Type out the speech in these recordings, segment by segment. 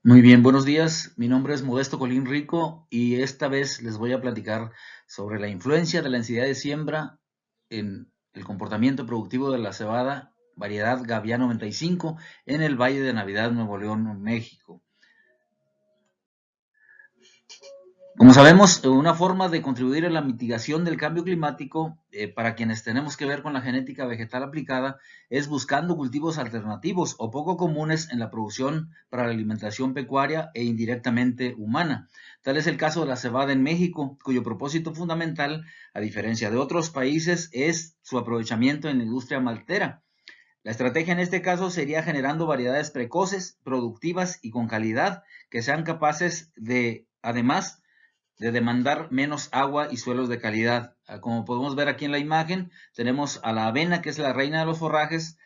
Muy bien, buenos días. Mi nombre es Modesto Colín Rico y esta vez les voy a platicar sobre la influencia de la densidad de siembra en el comportamiento productivo de la cebada variedad Gavia 95 en el Valle de Navidad, Nuevo León, México. Como sabemos, una forma de contribuir a la mitigación del cambio climático para quienes tenemos que ver con la genética vegetal aplicada es buscando cultivos alternativos o poco comunes en la producción para la alimentación pecuaria e indirectamente humana. Tal es el caso de la cebada en México, cuyo propósito fundamental, a diferencia de otros países, es su aprovechamiento en la industria maltera. La estrategia en este caso sería generando variedades precoces, productivas y con calidad que sean capaces de, además, de demandar menos agua y suelos de calidad. Como podemos ver aquí en la imagen, tenemos a la avena, que es la reina de los forrajes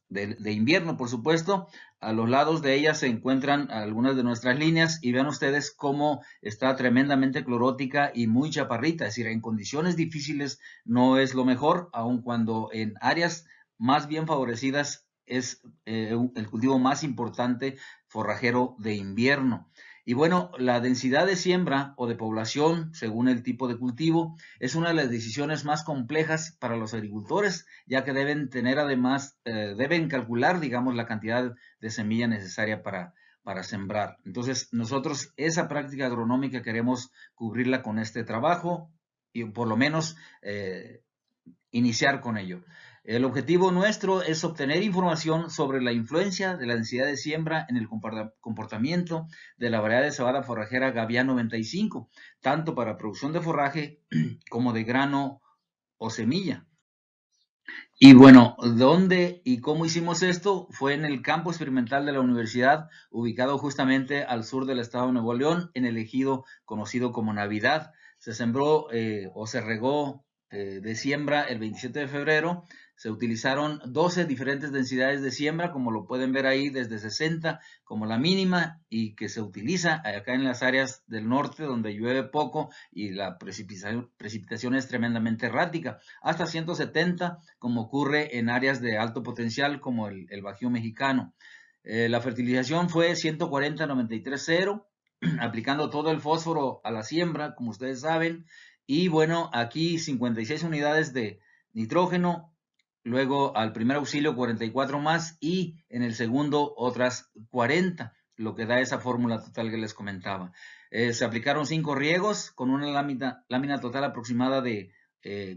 de invierno, por supuesto. A los lados de ella se encuentran algunas de nuestras líneas y vean ustedes cómo está tremendamente clorótica y muy chaparrita, es decir, en condiciones difíciles no es lo mejor, aun cuando en áreas más bien favorecidas es el cultivo más importante forrajero de invierno. Y bueno, la densidad de siembra o de población, según el tipo de cultivo, es una de las decisiones más complejas para los agricultores, ya que deben tener además, deben calcular, digamos, la cantidad de semilla necesaria para sembrar. Entonces, nosotros esa práctica agronómica queremos cubrirla con este trabajo y por lo menos iniciar con ello. El objetivo nuestro es obtener información sobre la influencia de la densidad de siembra en el comportamiento de la variedad de cebada forrajera Gavia 95, tanto para producción de forraje como de grano o semilla. Y bueno, ¿dónde y cómo hicimos esto? Fue en el campo experimental de la universidad, ubicado justamente al sur del estado de Nuevo León, en el ejido conocido como Navidad. Se sembró o se regó de siembra el 27 de febrero. Se utilizaron 12 diferentes densidades de siembra, como lo pueden ver ahí, desde 60 como la mínima y que se utiliza acá en las áreas del norte donde llueve poco y la precipitación es tremendamente errática, hasta 170 como ocurre en áreas de alto potencial como el Bajío mexicano. La fertilización fue 140-93-0, aplicando todo el fósforo a la siembra, como ustedes saben, y bueno, aquí 56 unidades de nitrógeno, luego al primer auxilio 44 más y en el segundo otras 40, lo que da esa fórmula total que les comentaba. Se aplicaron 5 riegos con una lámina total aproximada de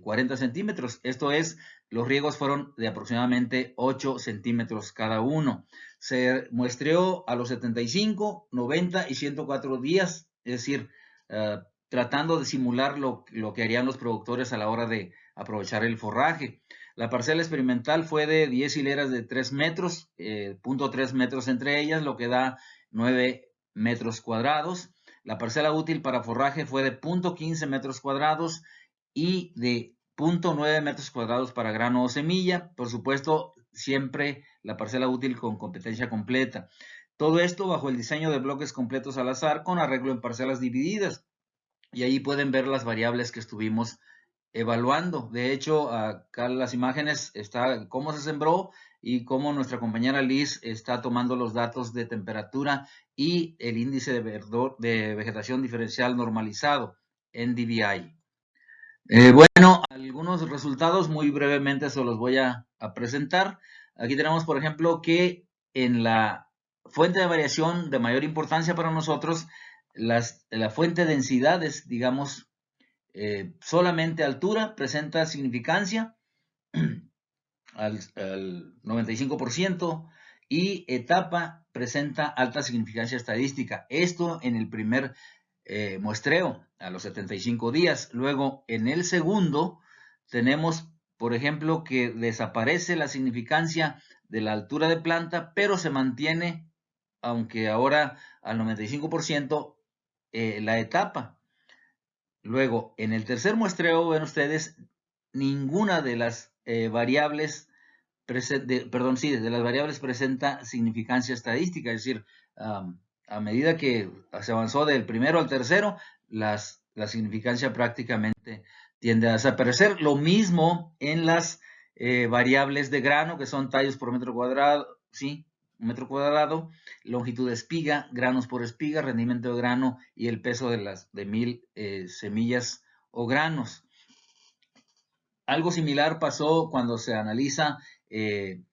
40 centímetros. Esto es, los riegos fueron de aproximadamente 8 centímetros cada uno. Se muestreó a los 75, 90 y 104 días, es decir, tratando de simular lo que harían los productores a la hora de aprovechar el forraje. La parcela experimental fue de 10 hileras de 3 metros, 0.3 metros entre ellas, lo que da 9 metros cuadrados. La parcela útil para forraje fue de 0.15 metros cuadrados y de 0.9 metros cuadrados para grano o semilla. Por supuesto, siempre la parcela útil con competencia completa. Todo esto bajo el diseño de bloques completos al azar con arreglo en parcelas divididas. Y ahí pueden ver las variables que estuvimos evaluando. De hecho, acá en las imágenes está cómo se sembró y cómo nuestra compañera Liz está tomando los datos de temperatura y el índice de vegetación diferencial normalizado, NDVI. Bueno, algunos resultados muy brevemente se los voy a presentar. Aquí tenemos, por ejemplo, que en la fuente de variación de mayor importancia para nosotros, la fuente de densidades, digamos, solamente altura presenta significancia al 95% y etapa presenta alta significancia estadística. Esto en el primer muestreo a los 75 días. Luego, en el segundo, tenemos, por ejemplo, que desaparece la significancia de la altura de planta, pero se mantiene, aunque ahora al 95%, la etapa. Luego, en el tercer muestreo, ven ustedes, ninguna de las variables de las variables presenta significancia estadística, es decir, a medida que se avanzó del primero al tercero, la significancia prácticamente tiende a desaparecer. Lo mismo en las variables de grano, que son tallos por metro cuadrado, ¿sí? metro cuadrado, longitud de espiga, granos por espiga, rendimiento de grano y el peso de 1000 semillas o granos. Algo similar pasó cuando se analiza de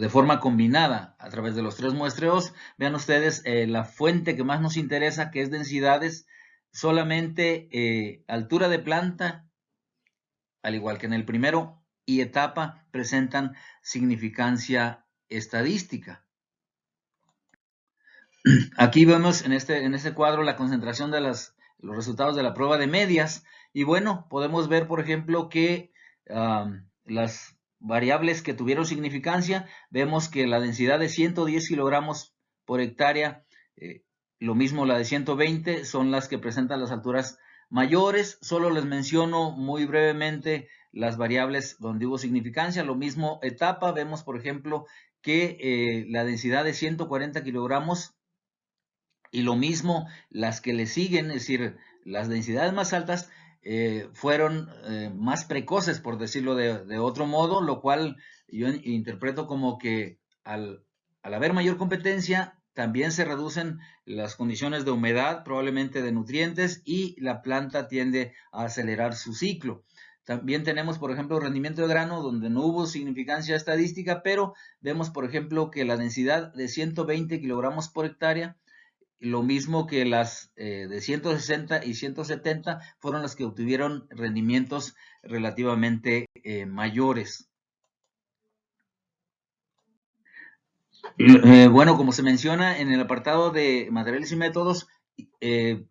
forma combinada a través de los 3 muestreos. Vean ustedes la fuente que más nos interesa, que es densidades, solamente altura de planta, al igual que en el primero, y etapa presentan significancia estadística. Aquí vemos en este cuadro la concentración de los resultados de la prueba de medias, y bueno, podemos ver, por ejemplo, que las variables que tuvieron significancia, vemos que la densidad de 110 kilogramos por hectárea, lo mismo la de 120, son las que presentan las alturas mayores. Solo les menciono muy brevemente las variables donde hubo significancia. Lo mismo etapa, vemos por ejemplo que la densidad de 140 kilogramos y lo mismo las que le siguen, es decir, las densidades más altas fueron más precoces, por decirlo de otro modo, lo cual yo interpreto como que al haber mayor competencia, también se reducen las condiciones de humedad, probablemente de nutrientes, y la planta tiende a acelerar su ciclo. También tenemos, por ejemplo, rendimiento de grano, donde no hubo significancia estadística, pero vemos, por ejemplo, que la densidad de 120 kilogramos por hectárea, lo mismo que las de 160 y 170 fueron las que obtuvieron rendimientos relativamente mayores. Bueno, como se menciona en el apartado de materiales y métodos,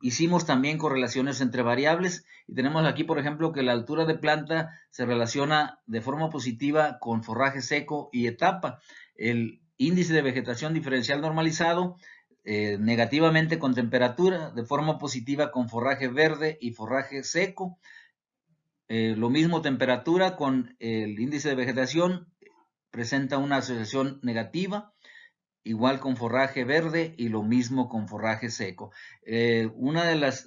hicimos también correlaciones entre variables y tenemos aquí, por ejemplo, que la altura de planta se relaciona de forma positiva con forraje seco y etapa. El índice de vegetación diferencial normalizado negativamente con temperatura, de forma positiva con forraje verde y forraje seco. Lo mismo temperatura con el índice de vegetación presenta una asociación negativa, igual con forraje verde y lo mismo con forraje seco. Una de las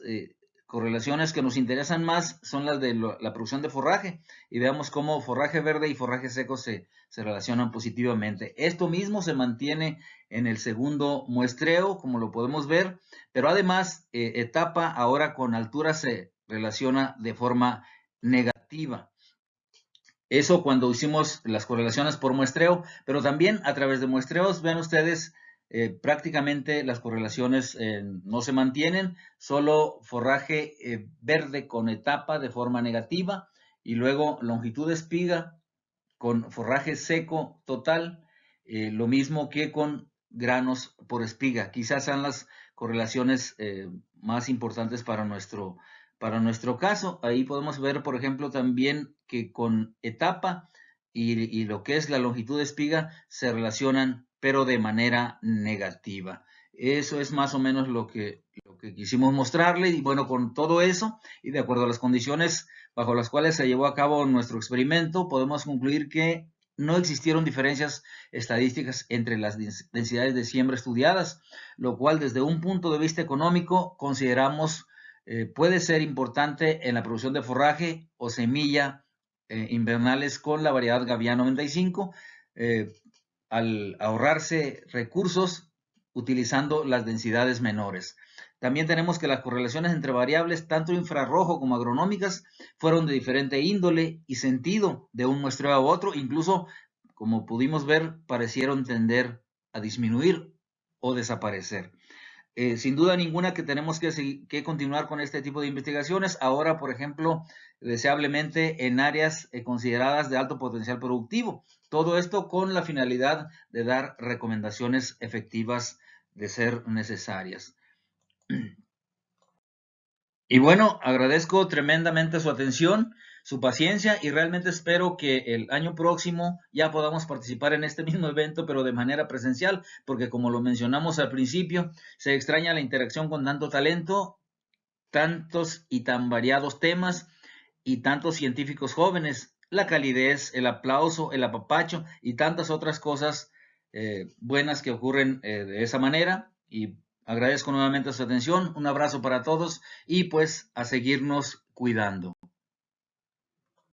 correlaciones que nos interesan más son las de la producción de forraje, y veamos cómo forraje verde y forraje seco se relacionan positivamente. Esto mismo se mantiene en el segundo muestreo, como lo podemos ver, pero además etapa ahora con altura se relaciona de forma negativa. Eso cuando hicimos las correlaciones por muestreo, pero también a través de muestreos, vean ustedes, prácticamente las correlaciones no se mantienen, solo forraje verde con etapa de forma negativa y luego longitud de espiga con forraje seco total, lo mismo que con granos por espiga. Quizás sean las correlaciones más importantes para nuestro caso. Ahí podemos ver, por ejemplo, también que con etapa y lo que es la longitud de espiga se relacionan, pero de manera negativa. Eso es más o menos lo que quisimos mostrarle, y bueno, con todo eso y de acuerdo a las condiciones bajo las cuales se llevó a cabo nuestro experimento, podemos concluir que no existieron diferencias estadísticas entre las densidades de siembra estudiadas, lo cual desde un punto de vista económico consideramos puede ser importante en la producción de forraje o semilla invernales con la variedad Gavial 95, al ahorrarse recursos utilizando las densidades menores. También tenemos que las correlaciones entre variables, tanto infrarrojo como agronómicas, fueron de diferente índole y sentido de un muestreo a otro. Incluso, como pudimos ver, parecieron tender a disminuir o desaparecer. Sin duda ninguna que tenemos que continuar con este tipo de investigaciones. Ahora, por ejemplo, deseablemente en áreas consideradas de alto potencial productivo. Todo esto con la finalidad de dar recomendaciones efectivas de ser necesarias. Y bueno, agradezco tremendamente su atención, su paciencia, y realmente espero que el año próximo ya podamos participar en este mismo evento, pero de manera presencial, porque como lo mencionamos al principio, se extraña la interacción con tanto talento, tantos y tan variados temas y tantos científicos jóvenes, la calidez, el aplauso, el apapacho y tantas otras cosas buenas que ocurren de esa manera. Y agradezco nuevamente su atención, un abrazo para todos y pues a seguirnos cuidando.